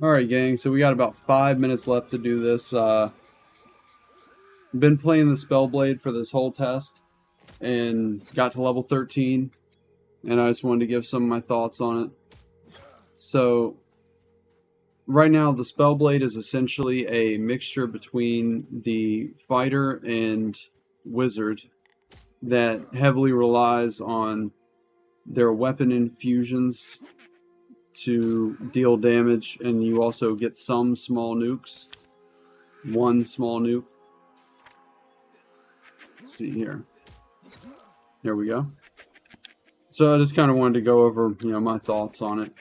Alright, gang, so we got about 5 minutes left to do this. Been playing the Spellblade for this whole test, and got to level 13, and I just wanted to give some of my thoughts on it. So, right now, the Spellblade is essentially a mixture between the fighter and wizard that heavily relies on their weapon infusions to deal damage, and you also get some small nukes. One small nuke. Let's see here. There we go. So I just kind of wanted to go over, my thoughts on it.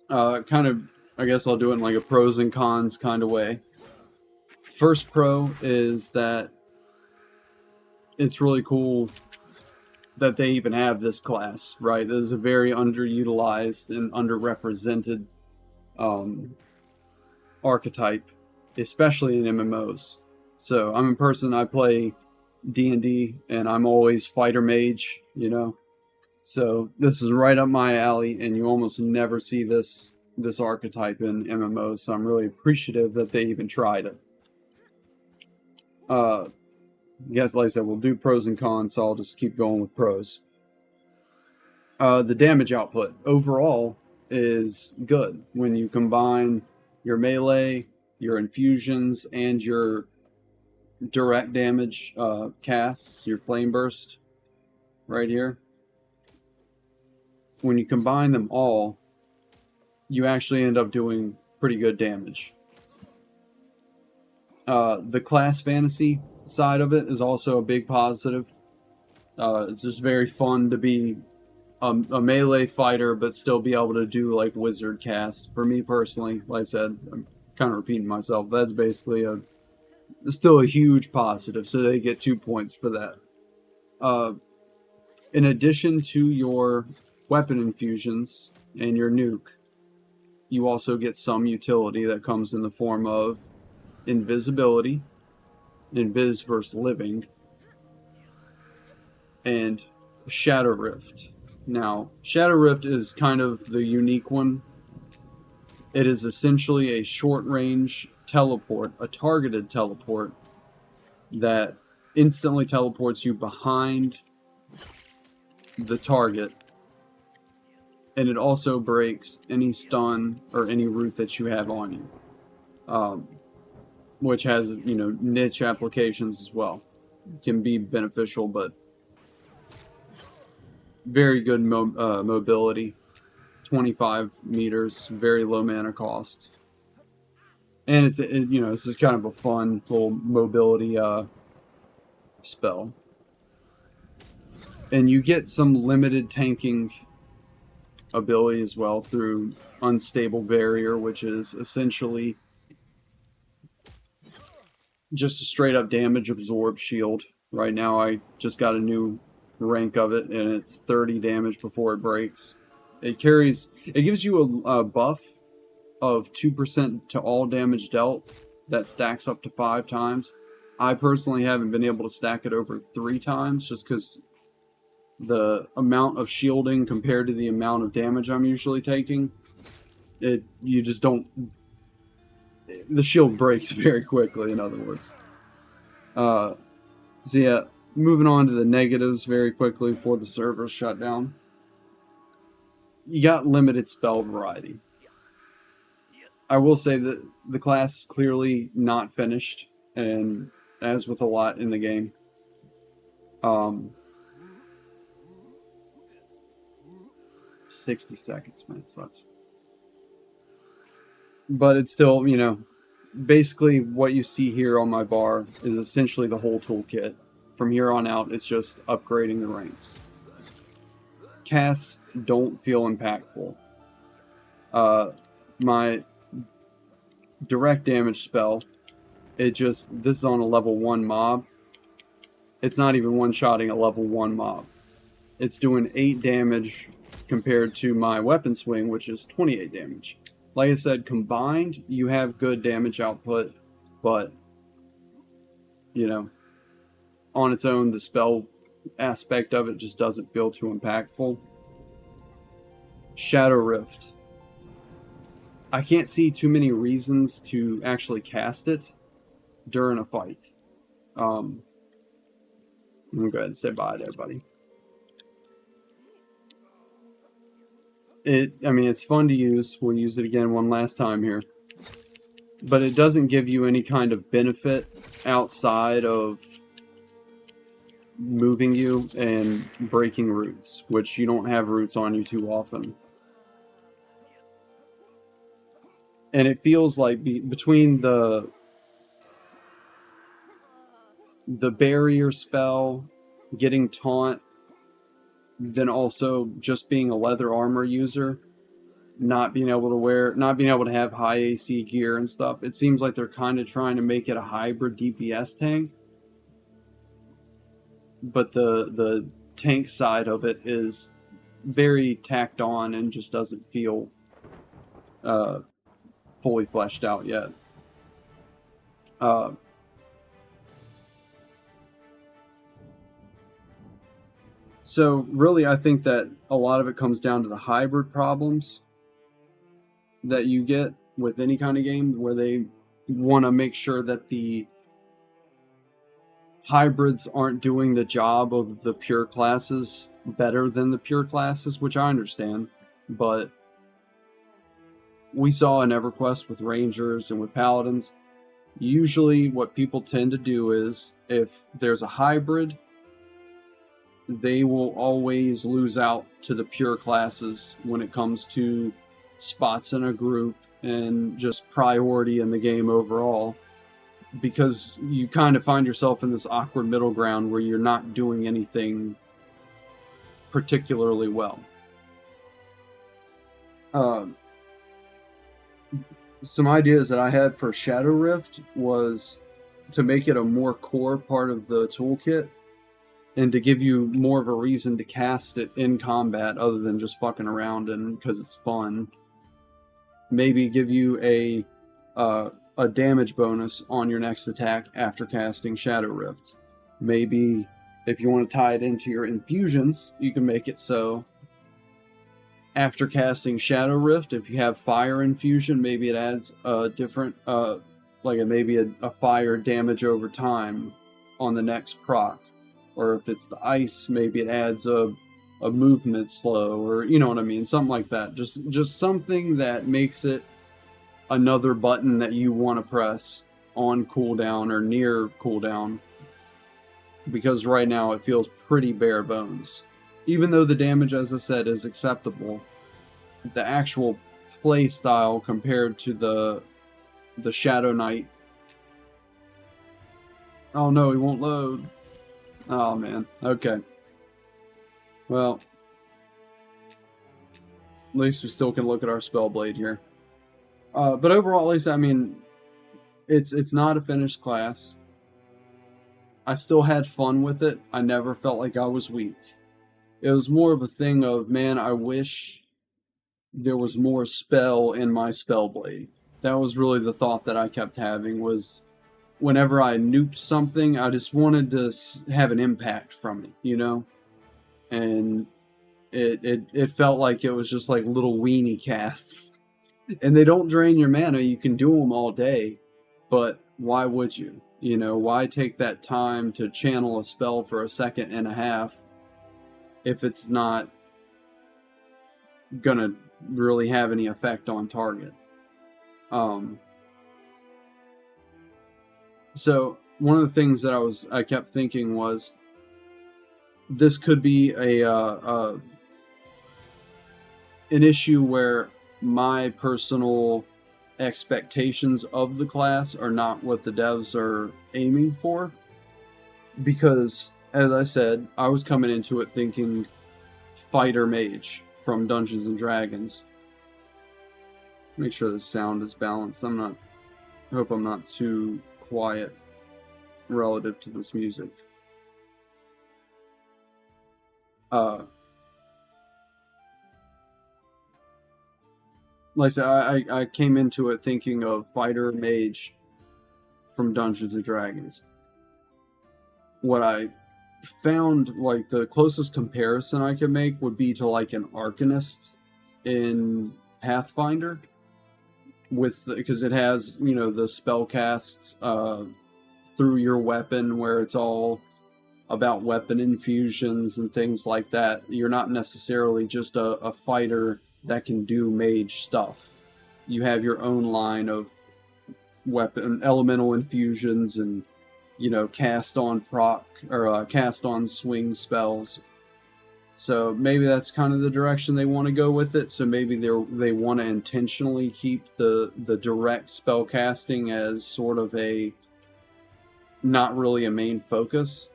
I guess I'll do it in like a pros and cons kind of way. First pro is that it's really cool that they even have this class, right? This is a very underutilized and underrepresented archetype, especially in MMOs. So I'm a person, I play D&D, and I'm always fighter mage, So this is right up my alley, and you almost never see this archetype in MMOs, so I'm really appreciative that they even tried it. Yes, like I said, we'll do pros and cons, so I'll just keep going with pros. The damage output overall is good when you combine your melee, your infusions, and your direct damage casts, your flame burst right here. When you combine them all, you actually end up doing pretty good damage. The class fantasy side of it is also a big positive. It's just very fun to be a melee fighter, but still be able to do like wizard casts. For me personally, like I said, I'm kind of repeating myself. That's basically still a huge positive, so they get 2 points for that. In addition to your weapon infusions and your nuke, you also get some utility that comes in the form of invisibility, invis versus living, and Shadow Rift. Now, Shadow Rift is kind of the unique one. It is essentially a short-range teleport, a targeted teleport, that instantly teleports you behind the target, and it also breaks any stun or any root that you have on you, which has, niche applications as well. It can be beneficial, but very good mobility. 25 meters, very low mana cost. And it's just kind of a fun little mobility spell. And you get some limited tanking ability as well through Unstable Barrier, which is essentially just a straight up damage absorb shield. Right now I just got a new rank of it, and it's 30 damage before it breaks. It gives you a buff of 2% to all damage dealt that stacks up to 5 times. I personally haven't been able to stack it over 3 times just because the amount of shielding compared to the amount of damage I'm usually taking, you just don't... The shield breaks very quickly, in other words. So yeah, moving on to the negatives very quickly before the servers shut down. You got limited spell variety. I will say that the class is clearly not finished, and as with a lot in the game. 60 seconds, man, it sucks. But it's still, basically what you see here on my bar is essentially the whole toolkit. From here on out, it's just upgrading the ranks. Casts don't feel impactful. My direct damage spell, this is on a level 1 mob. It's not even one-shotting a level 1 mob. It's doing 8 damage compared to my weapon swing, which is 28 damage. Like I said, combined, you have good damage output, but, on its own, the spell aspect of it just doesn't feel too impactful. Shadow Rift. I can't see too many reasons to actually cast it during a fight. I'm gonna go ahead and say bye to everybody. I mean, it's fun to use. We'll use it again one last time here. But it doesn't give you any kind of benefit outside of moving you and breaking roots, which you don't have roots on you too often. And it feels like between the barrier spell, getting taunt, then also just being a leather armor user, not being able to have high AC gear and stuff, it seems like they're kind of trying to make it a hybrid DPS tank. But the tank side of it is very tacked on and just doesn't feel fully fleshed out yet. So really, I think that a lot of it comes down to the hybrid problems that you get with any kind of game, where they want to make sure that the hybrids aren't doing the job of the pure classes better than the pure classes, which I understand, but we saw in EverQuest with Rangers and with Paladins, usually what people tend to do is, if there's a hybrid, they will always lose out to the pure classes when it comes to spots in a group and just priority in the game overall, because you kind of find yourself in this awkward middle ground where you're not doing anything particularly well. Some ideas that I had for Shadow Rift was to make it a more core part of the toolkit and to give you more of a reason to cast it in combat other than just fucking around and because it's fun. Maybe give you a damage bonus on your next attack after casting Shadow Rift. Maybe if you want to tie it into your infusions, you can make it so after casting Shadow Rift, if you have fire infusion, maybe it adds a different, maybe a fire damage over time on the next proc. Or if it's the ice, maybe it adds a movement slow, or you know what I mean, something like that. Just something that makes it another button that you want to press on cooldown or near cooldown, because right now it feels pretty bare bones. Even though the damage, as I said, is acceptable, the actual play style compared to the Shadow Knight. Oh no, he won't load. Oh man, okay. Well, at least we still can look at our Spellblade here. But overall, at least, I mean, it's not a finished class. I still had fun with it. I never felt like I was weak. It was more of a thing of, man, I wish there was more spell in my Spellblade. That was really the thought that I kept having, was whenever I nuked something, I just wanted to have an impact from it, you know? And it felt like it was just like little weenie casts. And they don't drain your mana, you can do them all day, but why would you? You know, why take that time to channel a spell for a second and a half if it's not gonna really have any effect on target? So one of the things that I kept thinking was, this could be an issue where my personal expectations of the class are not what the devs are aiming for, because, as I said, I was coming into it thinking fighter mage from Dungeons and Dragons. Make sure the sound is balanced. I hope I'm not too quiet relative to this music. Like I said, I came into it thinking of fighter mage from Dungeons and Dragons. What I found, like, the closest comparison I could make would be to like an Arcanist in Pathfinder, with because it has, you know, the spell casts through your weapon, where it's all about weapon infusions and things like that. You're not necessarily just a fighter that can do mage stuff. You have your own line of weapon elemental infusions and, you know, cast on proc or cast on swing spells. So maybe that's kind of the direction they want to go with it. So maybe they want to intentionally keep the direct spell casting as sort of a not really a main focus.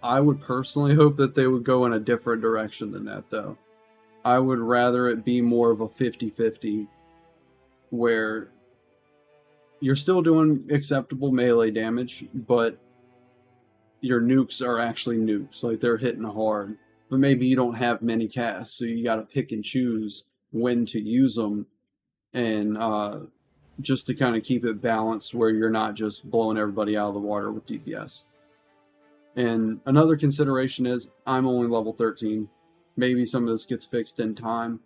I would personally hope that they would go in a different direction than that, though. I would rather it be more of a 50-50, where you're still doing acceptable melee damage, but your nukes are actually nukes. Like, they're hitting hard. But maybe you don't have many casts, so you gotta pick and choose when to use them, and just to kind of keep it balanced where you're not just blowing everybody out of the water with DPS. And another consideration is I'm only level 13. Maybe some of this gets fixed in time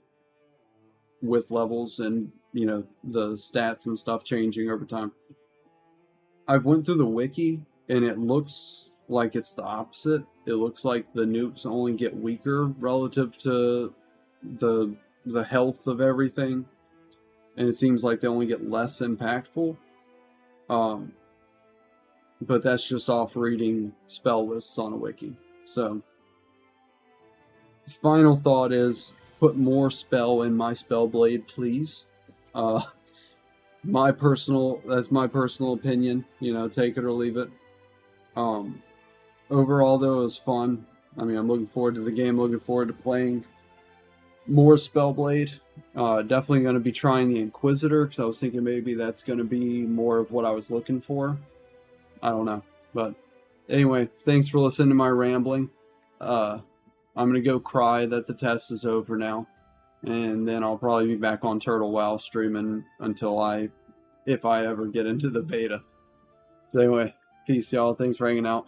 with levels and, you know, the stats and stuff changing over time. I've went through the wiki and it looks like it's the opposite. It looks like the nukes only get weaker relative to the health of everything, and it seems like they only get less impactful. But that's just off reading spell lists on a wiki. So, final thought is, put more spell in my Spellblade, please. That's my personal opinion. You know, take it or leave it. Overall, though, it was fun. I mean, I'm looking forward to the game. Looking forward to playing more Spellblade. Definitely going to be trying the Inquisitor, because I was thinking maybe that's going to be more of what I was looking for. I don't know. But anyway, thanks for listening to my rambling. I'm going to go cry that the test is over now. And then I'll probably be back on Turtle WoW streaming until if I ever get into the beta. So anyway, peace, y'all. Thanks for hanging out.